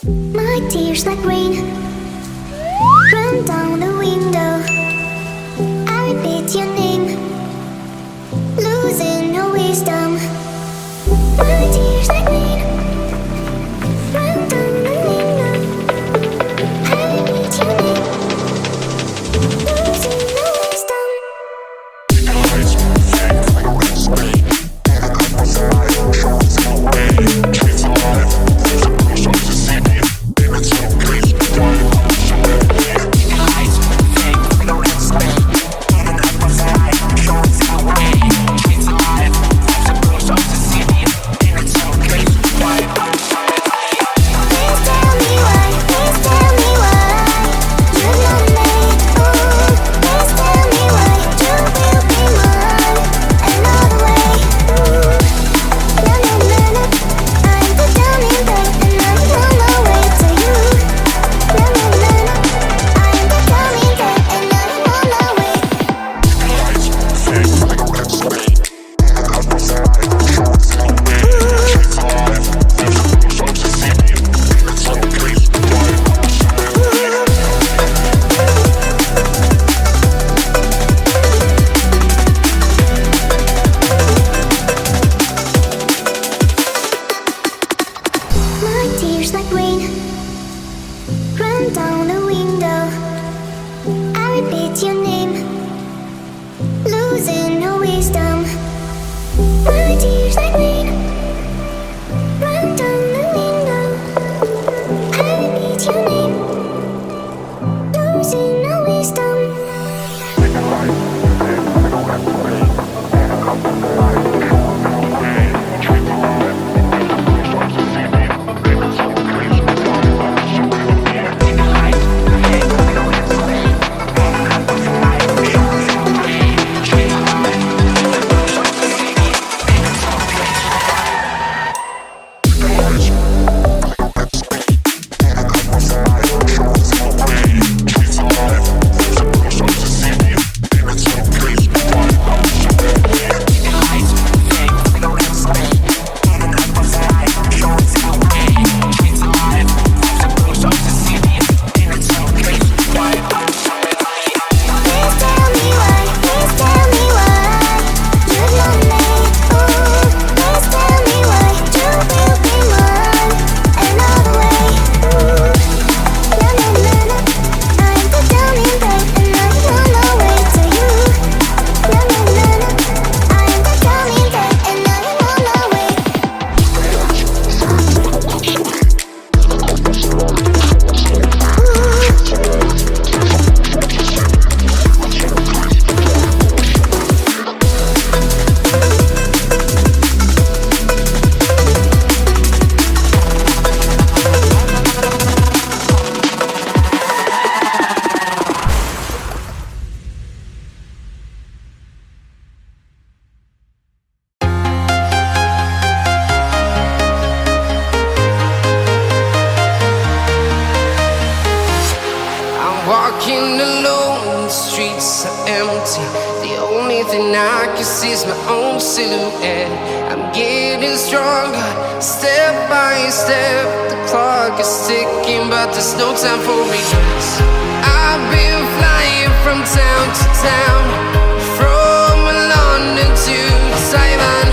My tears like rain run down the window. I repeat your name, losing no wisdom. My tears like rain run down the window. I repeat your name, losing no wisdom. Walking alone, the streets are empty. The only thing I can see is my own silhouette. I'm getting stronger, step by step. The clock is ticking, but there's no time for regrets. I've been flying from town to town, from London to Taiwan.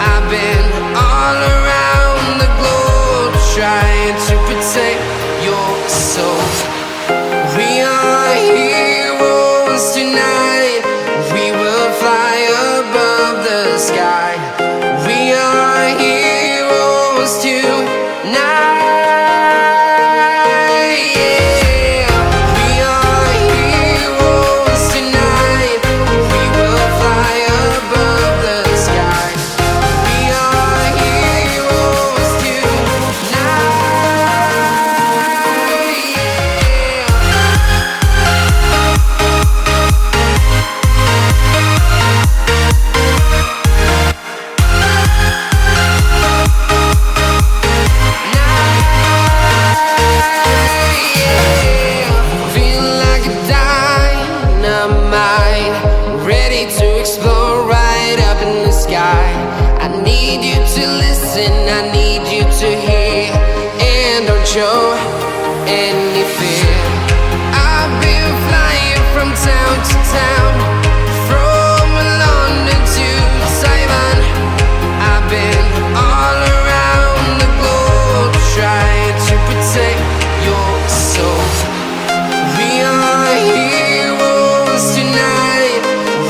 I've been all around the globe, trying to protect your soul. We are heroes tonight. We will fly above the sky. We are heroes tonight. Yeah. We are heroes tonight. show any fear. I've been flying from town to town, from London to Taiwan. I've been all around the globe trying to protect your soul. We are heroes tonight.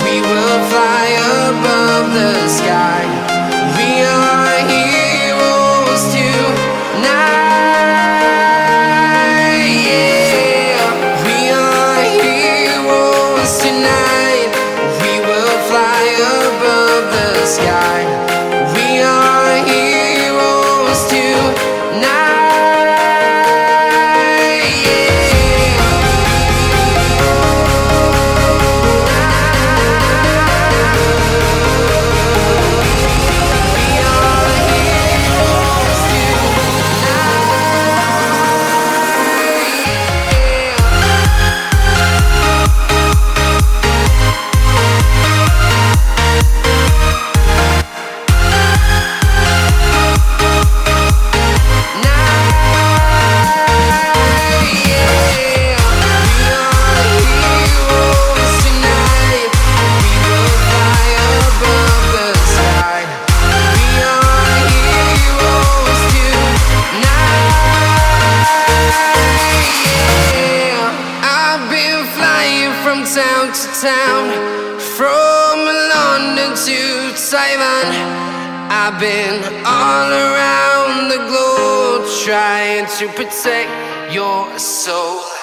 We will fly above the sky. We are heroes tonight. Yeah. We are heroes tonight. We will fly above the sky. We are heroes tonight. I've been flying from town to town, from London to Taiwan. I've been all around the globe trying to protect your soul.